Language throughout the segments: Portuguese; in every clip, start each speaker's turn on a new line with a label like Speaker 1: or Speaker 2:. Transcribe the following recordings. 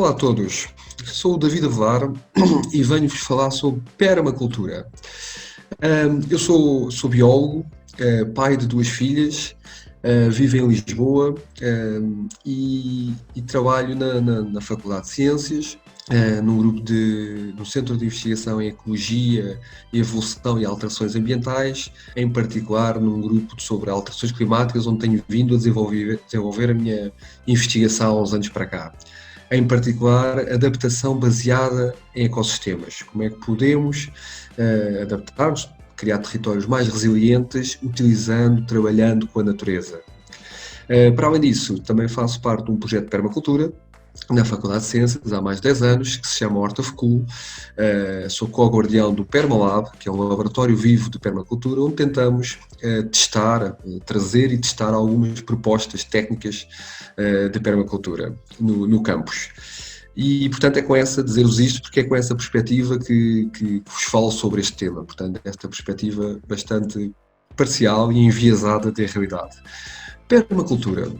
Speaker 1: Olá a todos, sou o David Avelar e venho-vos falar sobre permacultura. Eu sou biólogo, pai de duas filhas, vivo em Lisboa, e trabalho na Faculdade de Ciências, no Centro de Investigação em Ecologia, Evolução e Alterações Ambientais, em particular num grupo sobre alterações climáticas, onde tenho vindo a desenvolver a minha investigação há uns anos para cá. Em particular, adaptação baseada em ecossistemas. Como é que podemos adaptar-nos, criar territórios mais resilientes, trabalhando com a natureza. Para além disso, também faço parte de um projeto de permacultura na Faculdade de Ciências há mais de 10 anos, que se chama Horta Fecul. Sou co-guardião do Permalab, que é um laboratório vivo de permacultura, onde tentamos trazer e testar algumas propostas técnicas de permacultura no campus. E, portanto, dizer-vos isto porque é com essa perspectiva que vos falo sobre este tema. Portanto, esta perspectiva bastante parcial e enviesada da realidade. Permacultura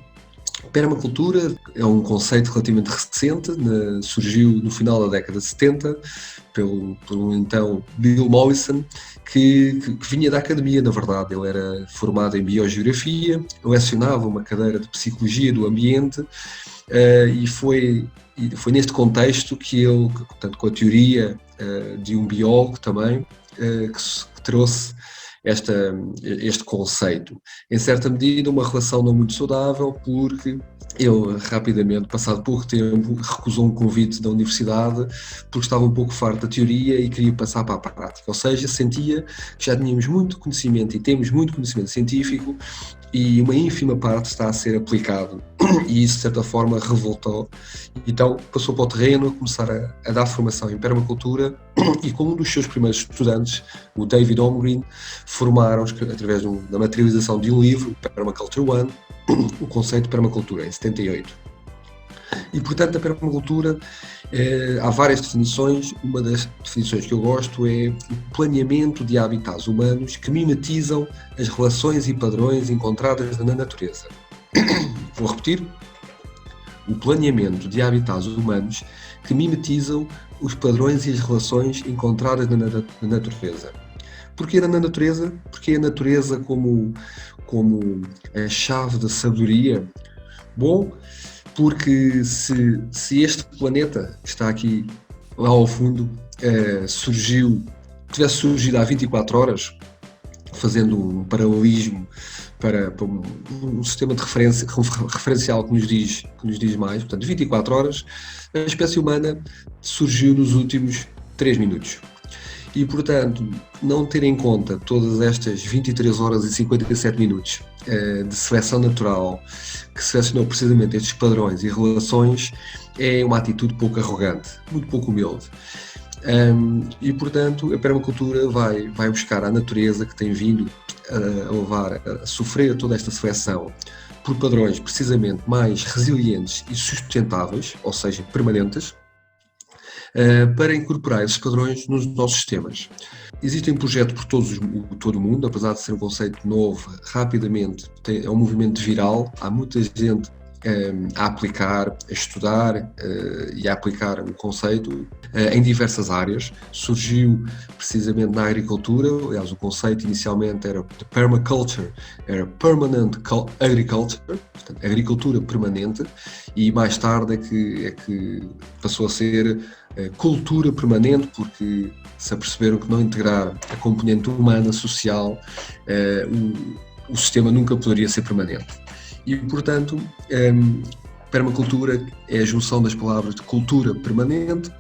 Speaker 1: é um conceito relativamente recente, surgiu no final da década de 70 pelo então Bill Mollison, que vinha da academia, na verdade. Ele era formado em biogeografia, lecionava uma cadeira de psicologia do ambiente, e foi neste contexto que ele, portanto, com a teoria de um biólogo também, que trouxe este conceito. Em certa medida, uma relação não muito saudável, porque ele, rapidamente, passado pouco tempo, recusou um convite da universidade porque estava um pouco farto da teoria e queria passar para a prática. Ou seja, sentia que já tínhamos muito conhecimento e temos muito conhecimento científico e uma ínfima parte está a ser aplicado, e isso de certa forma revoltou. Então passou para o terreno a começar a dar formação em permacultura, e com um dos seus primeiros estudantes, o David Holmgreen, formaram, através da materialização de um livro, Permaculture One, o conceito de permacultura, em 78. E, portanto, a permacultura, há várias definições. Uma das definições que eu gosto é o planeamento de habitats humanos que mimetizam as relações e padrões encontradas na natureza. Vou repetir. O planeamento de habitats humanos que mimetizam os padrões e as relações encontradas na natureza. Porquê na natureza? Porque a natureza como a chave da sabedoria. Bom, porque se este planeta que está aqui lá ao fundo tivesse surgido há 24 horas, fazendo um paralelismo para um sistema de referencial que nos diz mais, portanto, 24 horas, a espécie humana surgiu nos últimos 3 minutos. E, portanto, não ter em conta todas estas 23 horas e 57 minutos de seleção natural, que selecionou precisamente estes padrões e relações, é uma atitude pouco arrogante, muito pouco humilde. E, portanto, a permacultura vai buscar a natureza, que tem vindo a sofrer toda esta seleção por padrões precisamente mais resilientes e sustentáveis, ou seja, permanentes, para incorporar esses padrões nos nossos sistemas. Existem projetos por todo o mundo, apesar de ser um conceito novo, rapidamente é um movimento viral. Há muita gente a aplicar, a estudar e a aplicar o conceito em diversas áreas. Surgiu precisamente na agricultura. Aliás, o conceito inicialmente era de permaculture, era permanent agriculture, portanto, agricultura permanente, e mais tarde é que passou a ser cultura permanente, porque se aperceberam que não integrar a componente humana, social, o sistema nunca poderia ser permanente. E, portanto, permacultura é a junção das palavras de cultura permanente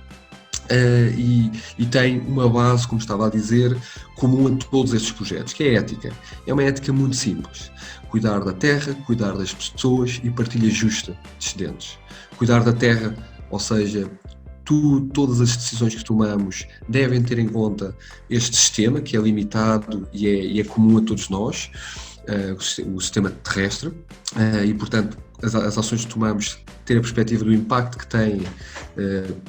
Speaker 1: e tem uma base, como estava a dizer, comum a todos estes projetos, que é a ética. É uma ética muito simples. Cuidar da terra, cuidar das pessoas e partilha justa de excedentes. Cuidar da terra, ou seja, todas as decisões que tomamos devem ter em conta este sistema, que é limitado e é comum a todos nós, o sistema terrestre. e, portanto, as ações que tomamos ter a perspectiva do impacto que têm,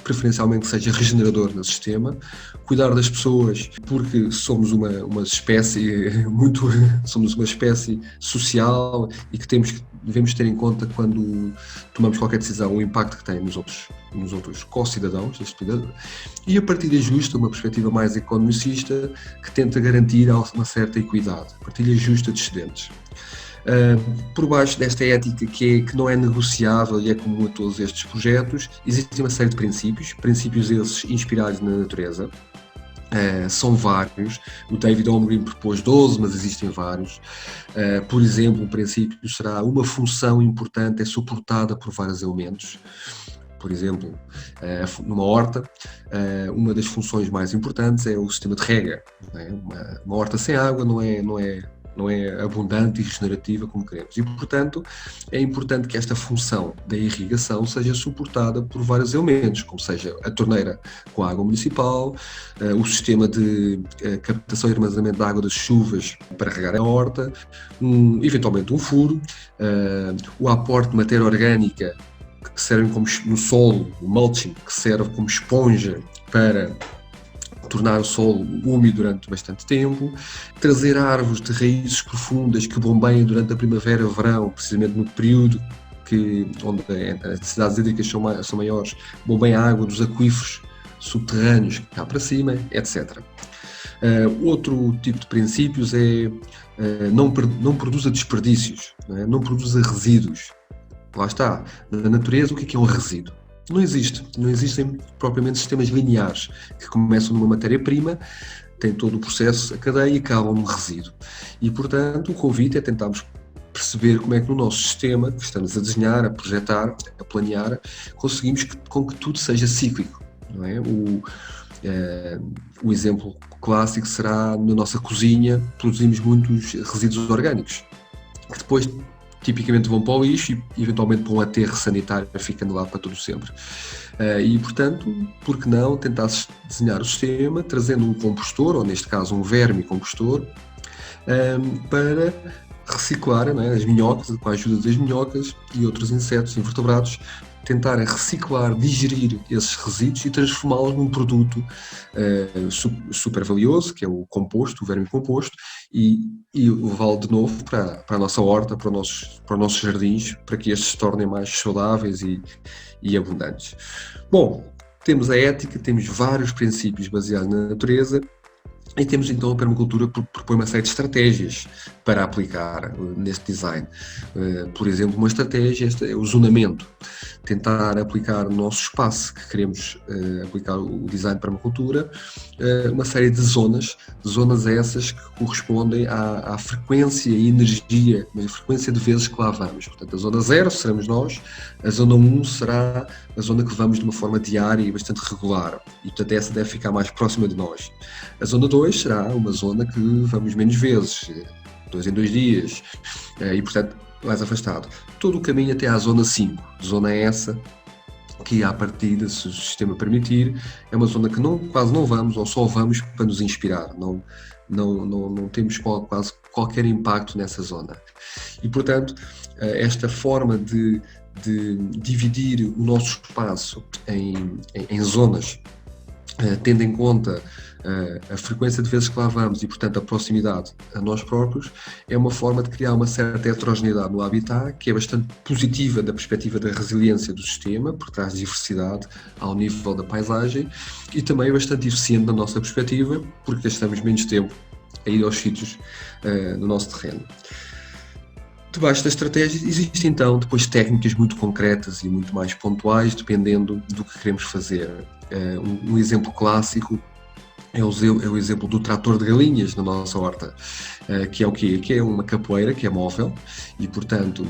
Speaker 1: preferencialmente que seja regenerador no sistema, cuidar das pessoas, porque somos uma espécie somos uma espécie social e que devemos ter em conta quando tomamos qualquer decisão o impacto que tem nos outros co-cidadãos, e a partilha justa, uma perspectiva mais economicista que tenta garantir uma certa equidade, partilha justa de excedentes. Por baixo desta ética que não é negociável e é comum a todos estes projetos, existe uma série de princípios esses inspirados na natureza. São vários, o David Omrim propôs 12, mas existem vários. Por exemplo, um princípio será uma função importante é suportada por vários elementos. Por exemplo, numa horta, uma das funções mais importantes é o sistema de rega. Uma horta sem água não é abundante e regenerativa como queremos. E, portanto, é importante que esta função da irrigação seja suportada por vários elementos, como seja a torneira com água municipal, o sistema de captação e armazenamento de água das chuvas para regar a horta, eventualmente um furo, o aporte de matéria orgânica que serve como no solo, o mulching, que serve como esponja para tornar o solo úmido durante bastante tempo, trazer árvores de raízes profundas que bombeiem durante a primavera e o verão, precisamente no período onde as necessidades hídricas são maiores, bombeiem a água dos aquíferos subterrâneos cá para cima, etc. Outro tipo de princípios é não produza desperdícios, não produza resíduos. Lá está, na natureza o que é um resíduo? Não existem propriamente sistemas lineares que começam numa matéria-prima, têm todo o processo, a cadeia e acabam num resíduo. E, portanto, o convite é tentarmos perceber como é que no nosso sistema, que estamos a desenhar, a projetar, a planear, conseguimos com que tudo seja cíclico. Não é? O exemplo clássico será na nossa cozinha, produzimos muitos resíduos orgânicos, que depois tipicamente vão para o lixo e eventualmente para um aterro sanitário, ficando lá para todo sempre. E, portanto, por que não tentar desenhar o sistema trazendo um compostor, ou neste caso um vermicompostor, para reciclar as minhocas, com a ajuda das minhocas e outros insetos invertebrados, tentarem reciclar, digerir esses resíduos e transformá-los num produto super valioso, que é o composto, o vermicomposto, e levá-lo de novo para a nossa horta, para os nossos jardins, para que estes se tornem mais saudáveis e abundantes. Bom, temos a ética, temos vários princípios baseados na natureza, e temos então a permacultura propõe uma série de estratégias para aplicar neste design. Por exemplo, uma estratégia é o zonamento, tentar aplicar no nosso espaço que queremos aplicar o design de permacultura, uma série de zonas essas que correspondem à frequência e energia, a frequência de vezes que lá vamos. Portanto, a zona 0 seremos nós, a zona 1 será a zona que vamos de uma forma diária e bastante regular, e portanto essa deve ficar mais próxima de nós. A zona 2 será uma zona que vamos menos vezes, 2 em 2 dias, e portanto mais afastado. Todo o caminho até à zona 5, zona essa que à partida, se o sistema permitir, é uma zona que quase não vamos ou só vamos para nos inspirar, não temos quase qualquer impacto nessa zona. E portanto, esta forma de dividir o nosso espaço em zonas, tendo em conta a frequência de vezes que lá vamos e, portanto, a proximidade a nós próprios, é uma forma de criar uma certa heterogeneidade no habitat, que é bastante positiva da perspectiva da resiliência do sistema, porque traz diversidade ao nível da paisagem, e também é bastante eficiente na nossa perspectiva, porque gastamos menos tempo a ir aos sítios no nosso terreno. Debaixo da estratégia existem então depois técnicas muito concretas e muito mais pontuais, dependendo do que queremos fazer. Um exemplo clássico é o exemplo do trator de galinhas na nossa horta, que é o quê? Que é uma capoeira que é móvel e, portanto,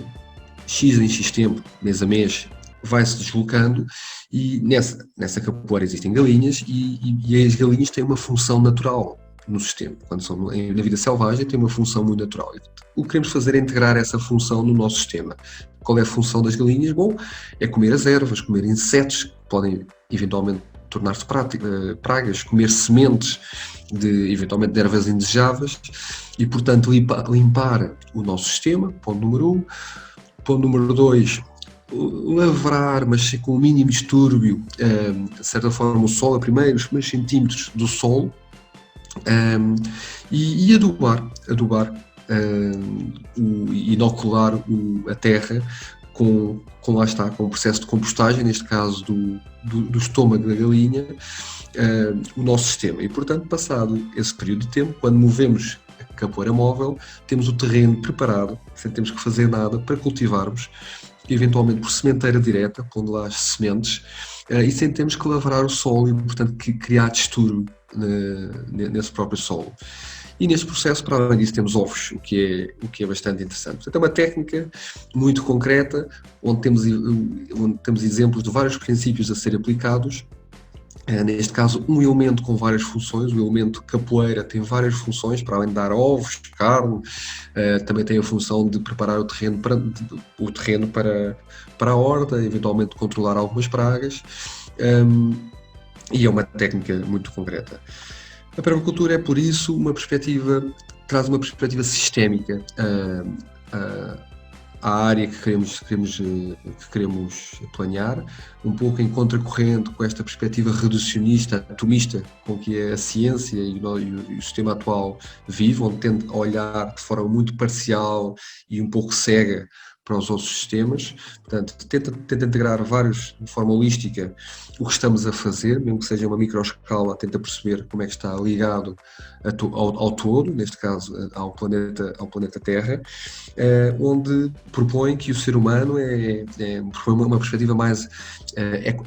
Speaker 1: X em X tempo, mês a mês, vai-se deslocando, e nessa capoeira existem galinhas e as galinhas têm uma função natural no sistema. Quando são na vida selvagem, tem uma função muito natural. O que queremos fazer é integrar essa função no nosso sistema. Qual é a função das galinhas? Bom, é comer as ervas, comer insetos que podem eventualmente tornar-se pragas, comer sementes eventualmente de ervas indesejáveis e, portanto, limpar o nosso sistema, ponto número 1. Ponto número 2, lavrar, mas com o mínimo distúrbio, de certa forma, o solo, os primeiros centímetros do solo, e adubar, inocular a terra lá está, com o processo de compostagem, neste caso do estômago da galinha, o nosso sistema. E, portanto, passado esse período de tempo, quando movemos a capoeira móvel, temos o terreno preparado, sem termos que fazer nada para cultivarmos, eventualmente por sementeira direta, pondo lá as sementes, e sem termos que lavrar o solo e, portanto, criar distúrbio nesse próprio solo. E neste processo, para além disso, temos ovos, o que é bastante interessante. Portanto, é uma técnica muito concreta, onde temos exemplos de vários princípios a ser aplicados. Neste caso, um elemento com várias funções. O elemento capoeira tem várias funções, para além de dar ovos, carne, também tem a função de preparar o terreno para a horta, eventualmente controlar algumas pragas, e é uma técnica muito concreta. A permacultura é, por isso, traz uma perspectiva sistémica à área que queremos planear, um pouco em contracorrente com esta perspectiva reducionista, atomista, com que a ciência e o sistema atual vive, onde tende a olhar de forma muito parcial e um pouco cega para os outros sistemas. Portanto, tenta integrar de forma holística o que estamos a fazer, mesmo que seja uma microescala, tenta perceber como é que está ligado ao todo, neste caso ao planeta Terra, onde propõe que o ser humano propõe uma perspectiva mais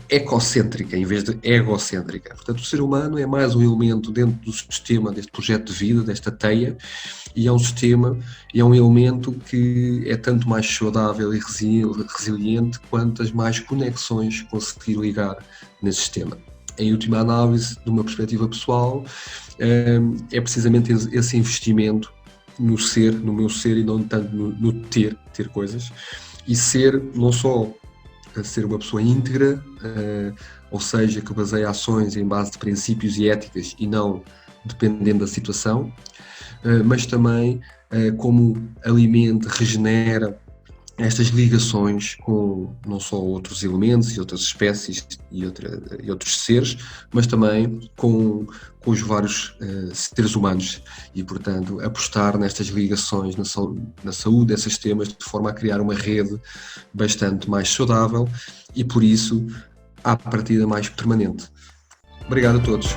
Speaker 1: ecocêntrica em vez de egocêntrica. Portanto, o ser humano é mais um elemento dentro do sistema, deste projeto de vida, desta teia, e é um sistema, e é um elemento que é tanto mais saudável e resiliente quantas mais conexões conseguir ligar nesse sistema. Em última análise, de uma perspectiva pessoal, é precisamente esse investimento no meu ser, e não tanto no ter coisas, e ser não só ser uma pessoa íntegra, ou seja, que baseia ações em base de princípios e éticas e não dependendo da situação, mas também como alimenta, regenera estas ligações com não só outros elementos e outras espécies e outros seres, mas também com os vários seres humanos, e, portanto, apostar nestas ligações na saúde desses sistemas, de forma a criar uma rede bastante mais saudável e, por isso, à partida mais permanente. Obrigado a todos.